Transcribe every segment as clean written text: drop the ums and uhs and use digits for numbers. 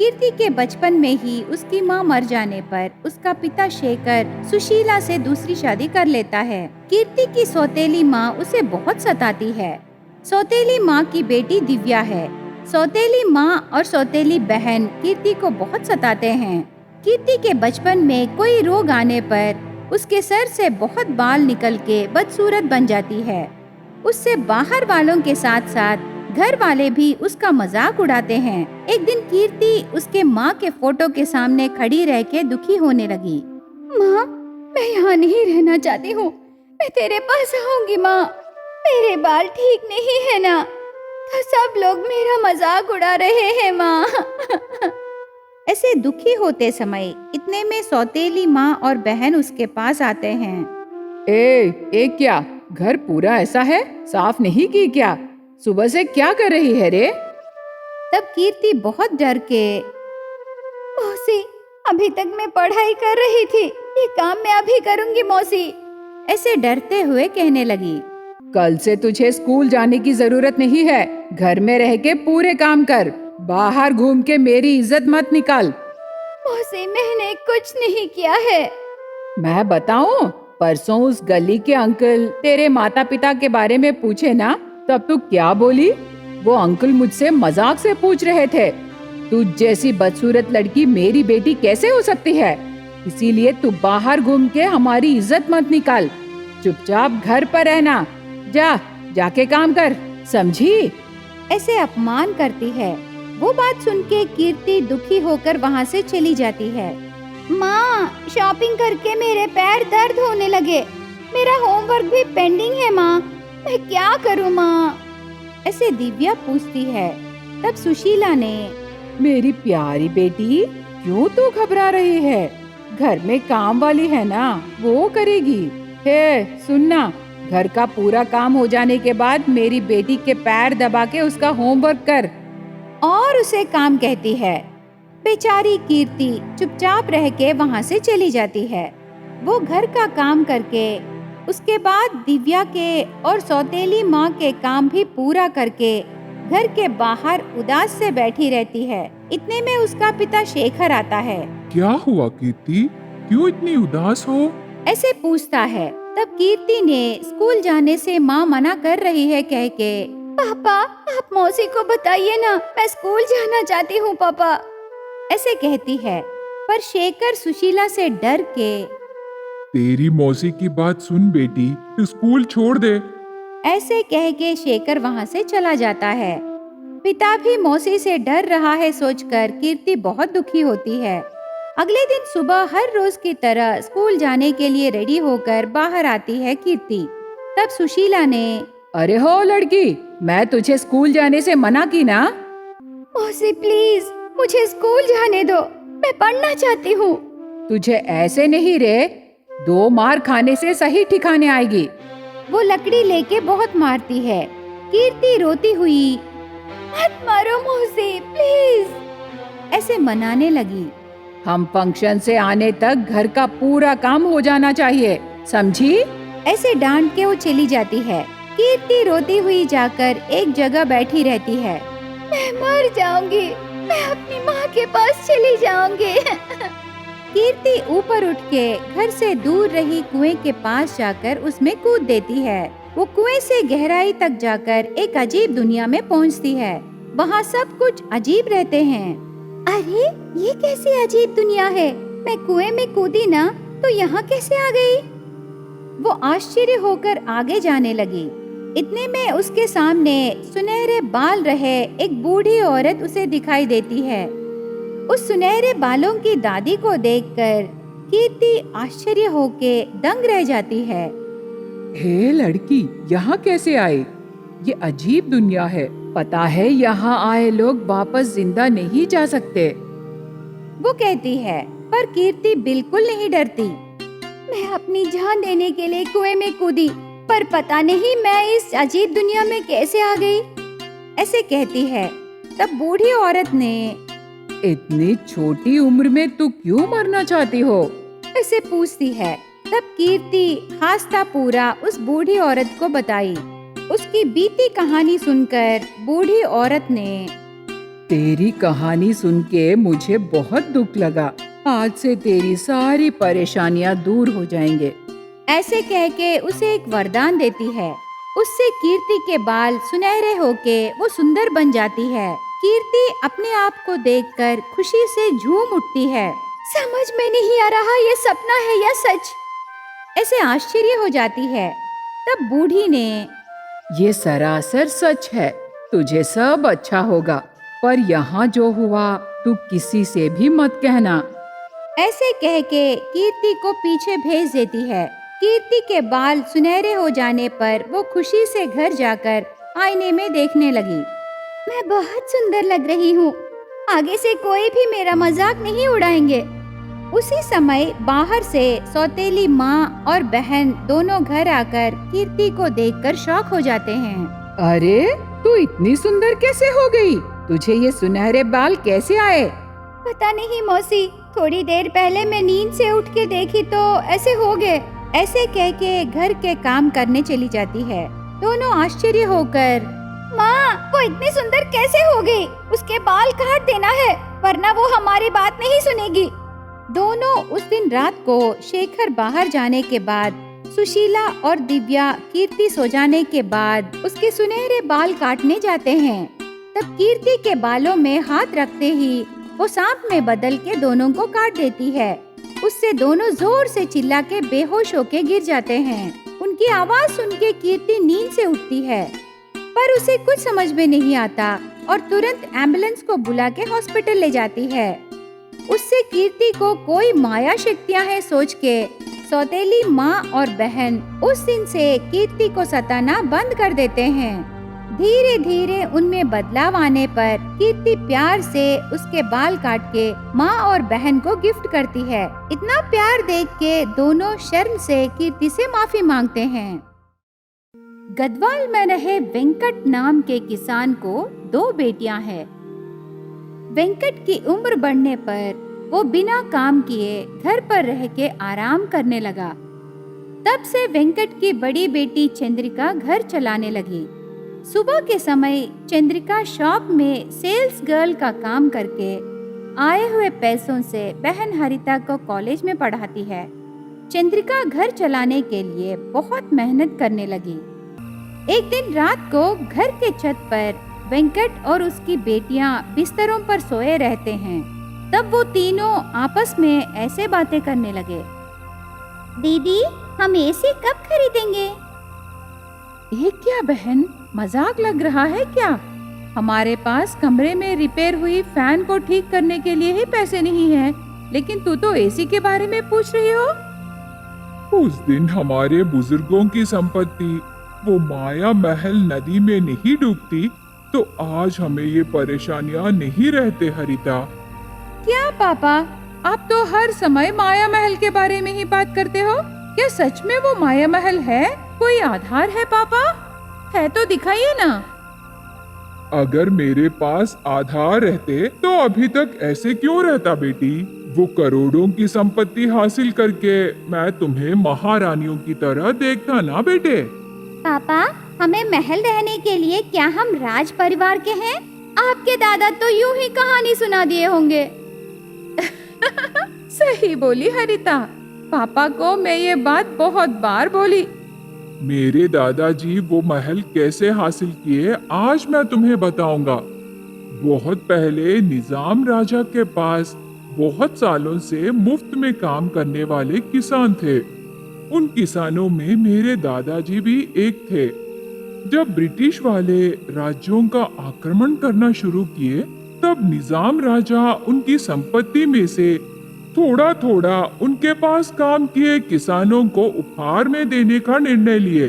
कीर्ति के बचपन में ही उसकी माँ मर जाने पर उसका पिता शेखर सुशीला से दूसरी शादी कर लेता है। कीर्ति की सौतेली माँ उसे बहुत सताती है। सौतेली माँ की बेटी दिव्या है। सौतेली माँ और सौतेली बहन कीर्ति को बहुत सताते हैं। कीर्ति के बचपन में कोई रोग आने पर उसके सर से बहुत बाल निकल के बदसूरत बन जाती है। उससे बाहर वालों के साथ साथ घर वाले भी उसका मजाक उड़ाते हैं। एक दिन कीर्ति उसके माँ के फोटो के सामने खड़ी रह के दुखी होने लगी। माँ, मैं यहाँ नहीं रहना चाहती हूँ, मैं तेरे पास आऊंगी माँ। मेरे बाल ठीक नहीं है ना, तो सब लोग मेरा मजाक उड़ा रहे हैं माँ। ऐसे दुखी होते समय इतने में सौतेली माँ और बहन उसके पास आते हैं। ए क्या घर पूरा ऐसा है, साफ नहीं की क्या? सुबह से क्या कर रही है रे? तब कीर्ति बहुत डर के, मौसी, अभी तक मैं पढ़ाई कर रही थी, ये काम मैं अभी करूंगी मौसी, ऐसे डरते हुए कहने लगी। कल से तुझे स्कूल जाने की जरूरत नहीं है, घर में रह के पूरे काम कर, बाहर घूम के मेरी इज्जत मत निकाल। मौसी, मैंने कुछ नहीं किया है। मैं बताऊं, परसों उस गली के अंकल तेरे माता पिता के बारे में पूछे ना, तब तू क्या बोली? वो अंकल मुझसे मजाक से पूछ रहे थे, तू जैसी बदसूरत लड़की मेरी बेटी कैसे हो सकती है? इसीलिए तू बाहर घूम के हमारी इज्जत मत निकाल, चुपचाप घर पर रहना, जाके काम कर, समझी? ऐसे अपमान करती है। वो बात सुन के कीर्ति दुखी होकर वहाँ से चली जाती है। माँ, शॉपिंग करके मेरे पैर दर्द होने लगे, मेरा होमवर्क भी पेंडिंग है माँ, मैं क्या करूँ माँ? ऐसे दिव्या पूछती है। तब सुशीला ने, मेरी प्यारी बेटी, क्यों तू घबरा रही है? घर में काम वाली है ना, वो करेगी। हे सुनना, घर का पूरा काम हो जाने के बाद मेरी बेटी के पैर दबा के उसका होमवर्क कर। और उसे काम कहती है। बेचारी कीर्ति चुपचाप रह के वहाँ से चली जाती है। वो घर का काम करके उसके बाद दिव्या के और सौतेली माँ के काम भी पूरा करके घर के बाहर उदास से बैठी रहती है। इतने में उसका पिता शेखर आता है। क्या हुआ कीर्ति, क्यों इतनी उदास हो? ऐसे पूछता है। तब कीर्ति ने स्कूल जाने से माँ मना कर रही है कह के, पापा आप मौसी को बताइए ना, मैं स्कूल जाना चाहती हूँ पापा, ऐसे कहती है। पर शेखर सुशीला से डर के, तेरी मौसी की बात सुन बेटी, स्कूल छोड़ दे। ऐसे कह के शेखर वहाँ से चला जाता है। पिता भी मौसी से डर रहा है सोचकर कीर्ति बहुत दुखी होती है। अगले दिन सुबह हर रोज की तरह स्कूल जाने के लिए रेडी होकर बाहर आती है कीर्ति। तब सुशीला ने, अरे हो लड़की, मैं तुझे स्कूल जाने से मना की ना? मौसी प्लीज मुझे स्कूल जाने दो, मैं पढ़ना चाहती हूँ। तुझे ऐसे नहीं रे, 2 मार खाने से सही ठिकाने आएगी। वो लकड़ी लेके बहुत मारती है। कीर्ति रोती हुई, मत मारो मौसी प्लीज, ऐसे मनाने लगी। हम फंक्शन से आने तक घर का पूरा काम हो जाना चाहिए, समझी? ऐसे डांट के वो चली जाती है। कीर्ति रोती हुई जाकर एक जगह बैठी रहती है। मैं मर जाऊंगी, मैं अपनी माँ के पास चली जाऊंगी। कीर्ति ऊपर उठ के घर से दूर रही कुएं के पास जाकर उसमें कूद देती है। वो कुएं से गहराई तक जाकर एक अजीब दुनिया में पहुंचती है। वहाँ सब कुछ अजीब रहते हैं। अरे ये कैसी अजीब दुनिया है, मैं कुएं में कूदी ना तो यहाँ कैसे आ गई? वो आश्चर्य होकर आगे जाने लगी। इतने में उसके सामने सुनहरे बाल रहे एक बूढ़ी औरत उसे दिखाई देती है। उस सुनहरे बालों की दादी को देखकर कीर्ति आश्चर्य होके दंग रह जाती है। हे लड़की, यहाँ कैसे आई? ये अजीब दुनिया है, पता है यहाँ आए लोग वापस जिंदा नहीं जा सकते। वो कहती है। पर कीर्ति बिल्कुल नहीं डरती। मैं अपनी जान देने के लिए कुएं में कूदी, पर पता नहीं मैं इस अजीब दुनिया में कैसे आ गई, ऐसे कहती है। तब बूढ़ी औरत ने, इतनी छोटी उम्र में तू क्यों मरना चाहती हो? ऐसे पूछती है। तब कीर्ति हास्ता पूरा उस बूढ़ी औरत को बताई। उसकी बीती कहानी सुनकर बूढ़ी औरत ने, तेरी कहानी सुन के मुझे बहुत दुख लगा। आज से तेरी सारी परेशानियां दूर हो जाएंगे। ऐसे कह के उसे एक वरदान देती है। उससे कीर्ति के बाल सुनहरे होके वो सुंदर बन जाती है। कीर्ति अपने आप को देखकर खुशी से झूम उठती है। समझ में नहीं आ रहा ये सपना है या सच, ऐसे आश्चर्य हो जाती है। तब बूढ़ी ने, ये सरासर सच है, तुझे सब अच्छा होगा, पर यहाँ जो हुआ तू किसी से भी मत कहना। ऐसे कह के कीर्ति को पीछे भेज देती है। कीर्ति के बाल सुनहरे हो जाने पर वो खुशी से घर जाकर आईने में देखने लगी। मैं बहुत सुंदर लग रही हूँ, आगे से कोई भी मेरा मजाक नहीं उड़ाएंगे। उसी समय बाहर से सौतेली माँ और बहन दोनों घर आकर कीर्ति को देखकर शॉक हो जाते हैं। अरे तू इतनी सुंदर कैसे हो गई? तुझे ये सुनहरे बाल कैसे आए? पता नहीं मौसी, थोड़ी देर पहले मैं नींद से उठ के देखी तो ऐसे हो गए। ऐसे कह के घर के काम करने चली जाती है। दोनों आश्चर्य होकर, माँ वो इतनी सुंदर कैसे हो गई? उसके बाल काट देना है, वरना वो हमारी बात नहीं सुनेगी। दोनों उस दिन रात को शेखर बाहर जाने के बाद, सुशीला और दिव्या कीर्ति सो जाने के बाद उसके सुनहरे बाल काटने जाते हैं। तब कीर्ति के बालों में हाथ रखते ही वो सांप में बदल के दोनों को काट देती है। उससे दोनों जोर से चिल्ला के बेहोश होके गिर जाते हैं। उनकी आवाज सुन के कीर्ति नींद से उठती है, पर उसे कुछ समझ में नहीं आता और तुरंत एम्बुलेंस को बुला के हॉस्पिटल ले जाती है। उससे कीर्ति को कोई माया शक्तियां हैं सोच के सौतेली माँ और बहन उस दिन से कीर्ति को सताना बंद कर देते हैं। धीरे धीरे उनमें बदलाव आने पर कीर्ति प्यार से उसके बाल काट के माँ और बहन को गिफ्ट करती है। इतना प्यार देख के दोनों शर्म से कीर्ति से माफी मांगते हैं। गढ़वाल में रहे वेंकट नाम के किसान को 2 बेटियां हैं। वेंकट की उम्र बढ़ने पर वो बिना काम किए घर पर रह के आराम करने लगा। तब से वेंकट की बड़ी बेटी चंद्रिका घर चलाने लगी। सुबह के समय चंद्रिका शॉप में सेल्स गर्ल का काम करके आए हुए पैसों से बहन हरिता को कॉलेज में पढ़ाती है। चंद्रिका घर चलाने के लिए बहुत मेहनत करने लगी। एक दिन रात को घर के छत पर वेंकट और उसकी बेटियां बिस्तरों पर सोए रहते हैं। तब वो तीनों आपस में ऐसे बातें करने लगे, दीदी हम एसी कब खरीदेंगे? ये क्या बहन, मजाक लग रहा है क्या? हमारे पास कमरे में रिपेयर हुई फैन को ठीक करने के लिए ही पैसे नहीं हैं, लेकिन तू तो एसी के बारे में पूछ रही हो। उस दिन हमारे बुजुर्गों की संपत्ति वो माया महल नदी में नहीं डूबती तो आज हमें ये परेशानियां नहीं रहते हरिता। क्या पापा, आप तो हर समय माया महल के बारे में ही बात करते हो। क्या सच में वो माया महल है? कोई आधार है पापा? है तो दिखाइए ना। अगर मेरे पास आधार रहते तो अभी तक ऐसे क्यों रहता बेटी? वो करोड़ों की संपत्ति हासिल करके मैं तुम्हें महारानियों की तरह देखता ना बेटे। पापा हमें महल रहने के लिए क्या हम राज परिवार के हैं? आपके दादा तो यूं ही कहानी सुना दिए होंगे। सही बोली हरिता, पापा को मैं ये बात बहुत बार बोली। मेरे दादाजी वो महल कैसे हासिल किए आज मैं तुम्हें बताऊंगा। बहुत पहले निजाम राजा के पास बहुत सालों से मुफ्त में काम करने वाले किसान थे। उन किसानों में मेरे दादाजी भी एक थे। जब ब्रिटिश वाले राज्यों का आक्रमण करना शुरू किए तब निजाम राजा उनकी संपत्ति में से थोड़ा थोड़ा उनके पास काम किए किसानों को उपहार में देने का निर्णय लिए।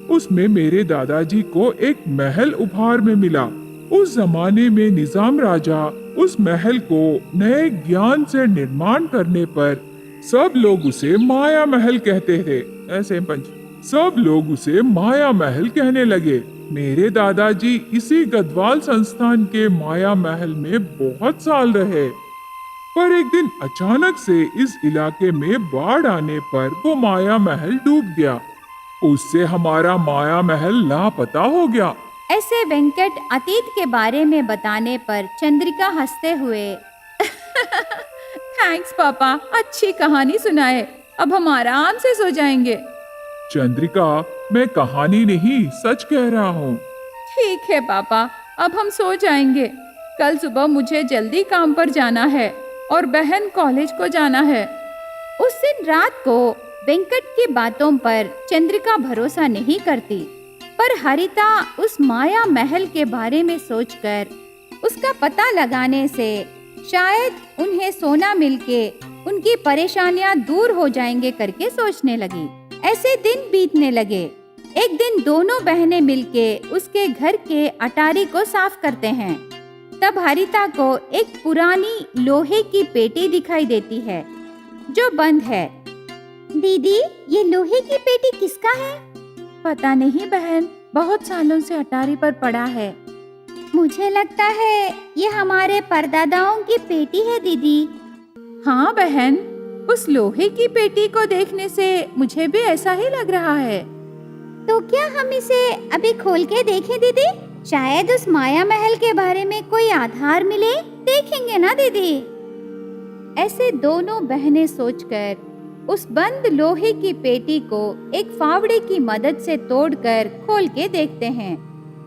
उसमें मेरे दादाजी को एक महल उपहार में मिला। उस जमाने में निजाम राजा उस महल को नए ज्ञान से निर्माण करने पर सब लोग उसे माया महल कहते थे। ऐसे सब लोग उसे माया महल कहने लगे। मेरे दादाजी इसी गढ़वाल संस्थान के माया महल में बहुत साल रहे, पर एक दिन अचानक से इस इलाके में बाढ़ आने पर वो माया महल डूब गया। उससे हमारा माया महल लापता हो गया। ऐसे वेंकट अतीत के बारे में बताने पर चंद्रिका हंसते हुए थैंक्स पापा, अच्छी कहानी सुनाए। अब हम आराम से सो जाएंगे। चंद्रिका, मैं कहानी नहीं सच कह रहा हूँ। ठीक है पापा, अब हम सो जाएंगे। कल सुबह मुझे जल्दी काम पर जाना है और बहन कॉलेज को जाना है। उस दिन रात को वेंकट की बातों पर चंद्रिका भरोसा नहीं करती, पर हरिता उस माया महल के बारे में सोचकर उसका पता लगाने से शायद उन्हें सोना मिलके उनकी परेशानियां दूर हो जाएंगे करके सोचने लगी। ऐसे दिन बीतने लगे। एक दिन दोनों बहनें मिलके उसके घर के अटारी को साफ करते हैं। तब हरिता को एक पुरानी लोहे की पेटी दिखाई देती है जो बंद है। दीदी, ये लोहे की पेटी किसका है? पता नहीं बहन, बहुत सालों से अटारी पर पड़ा है। मुझे लगता है ये हमारे परदादाओं की पेटी है दीदी। हाँ बहन, उस लोहे की पेटी को देखने से मुझे भी ऐसा ही लग रहा है। तो क्या हम इसे अभी खोल के देखें दीदी? शायद उस माया महल के बारे में कोई आधार मिले। देखेंगे ना दीदी? ऐसे दोनों बहनें सोचकर उस बंद लोहे की पेटी को एक फावड़े की मदद से तोड़कर खोल के देखते हैं।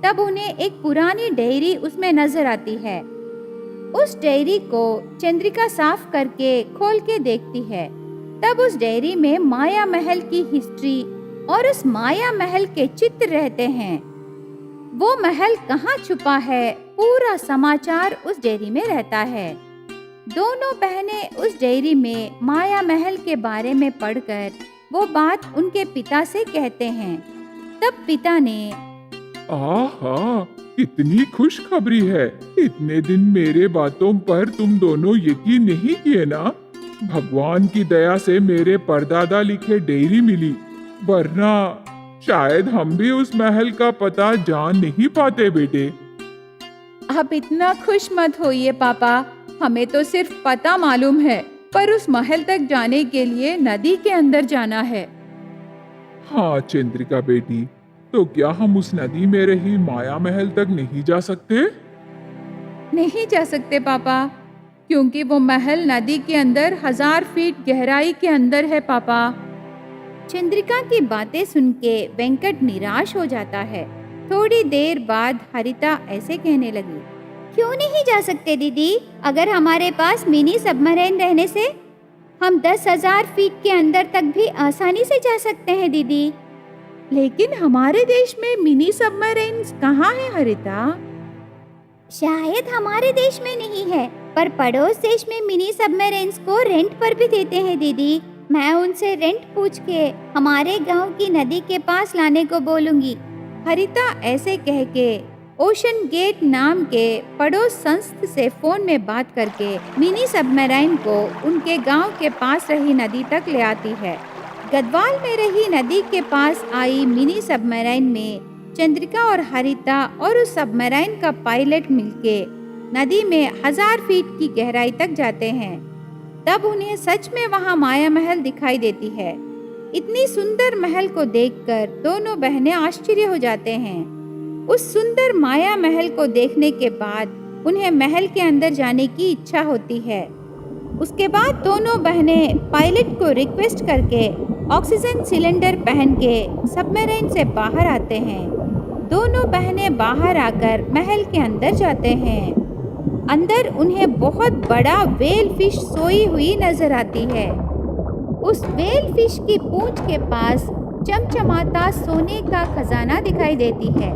तब उन्हें एक पुरानी डायरी उसमें नजर आती है। उस डायरी को चंद्रिका साफ करके खोल के देखती है। तब उस डायरी में माया महल की हिस्ट्री और उस माया महल के चित्र रहते हैं। वो महल कहाँ छुपा है, पूरा समाचार उस डायरी में रहता है। दोनों बहनें उस डायरी में माया महल के बारे में पढ़कर वो बात उनके पिता से कहते हैं। तब पिता ने, आहा, कितनी खुशखबरी है। इतने दिन मेरे बातों पर तुम दोनों यकीन नहीं किए ना। भगवान की दया से मेरे परदादा लिखे डायरी मिली, वरना शायद हम भी उस महल का पता जान नहीं पाते बेटे। आप इतना खुश मत होइए पापा, हमें तो सिर्फ पता मालूम है, पर उस महल तक जाने के लिए नदी के अंदर जाना है। हाँ चंद्रिका बेटी, तो क्या हम उस नदी में रही माया महल तक नहीं जा सकते? नहीं जा सकते पापा, क्योंकि वो महल नदी के अंदर 1000 फीट गहराई के अंदर है पापा। चंद्रिका की बातें सुन के वेंकट निराश हो जाता है। थोड़ी देर बाद हरिता ऐसे कहने लगी, क्यों नहीं जा सकते दीदी? अगर हमारे पास मिनी सबमरीन रहने से हम 10,000 फीट के अंदर तक भी आसानी से जा सकते हैं दीदी। लेकिन हमारे देश में मिनी सबमरीन्स कहाँ है हरिता? शायद हमारे देश में नहीं है, पर पड़ोस देश में मिनी सबमरीन्स को रेंट पर भी देते हैं दीदी। मैं उनसे रेंट पूछ के हमारे गांव की नदी के पास लाने को बोलूंगी। हरिता ऐसे कह के ओशन गेट नाम के पड़ोस संस्थ से फोन में बात करके मिनी सबमरीन को उनके गांव के पास रही नदी तक ले आती है। गढ़वाल में रही नदी के पास आई मिनी सबमरीन में चंद्रिका और हरिता और उस सबमरीन का पायलट मिलके नदी में 1000 फीट की गहराई तक जाते हैं। तब उन्हें सच में वहां माया महल दिखाई देती है। इतनी सुंदर महल को देखकर दोनों बहनें आश्चर्य हो जाते हैं। उस सुंदर माया महल को देखने के बाद उन्हें महल के अंदर जाने की इच्छा होती है। उसके बाद दोनों बहनें पायलट को रिक्वेस्ट करके ऑक्सीजन सिलेंडर पहन के सबमरीन से बाहर आते हैं। दोनों बहनें बाहर आकर महल के अंदर जाते हैं। अंदर उन्हें बहुत बड़ा व्हेल फिश सोई हुई नजर आती है। उस व्हेल फिश की पूंछ के पास चमचमाता सोने का खजाना दिखाई देती है।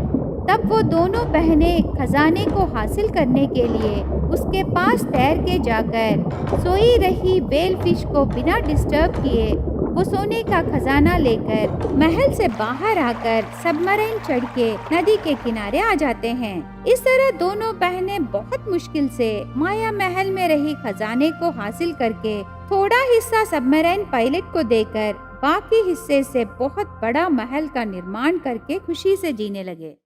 तब वो दोनों बहनें खजाने को हासिल करने के लिए उसके पास तैर के जाकर सोई रही व्हेल फिश को बिना डिस्टर्ब किए वो सोने का खजाना लेकर महल से बाहर आकर सबमरीन चढ़ के नदी के किनारे आ जाते हैं। इस तरह दोनों बहनें बहुत मुश्किल से माया महल में रही खजाने को हासिल करके थोड़ा हिस्सा सबमरीन पायलट को देकर बाकी हिस्से से बहुत बड़ा महल का निर्माण करके खुशी से जीने लगे।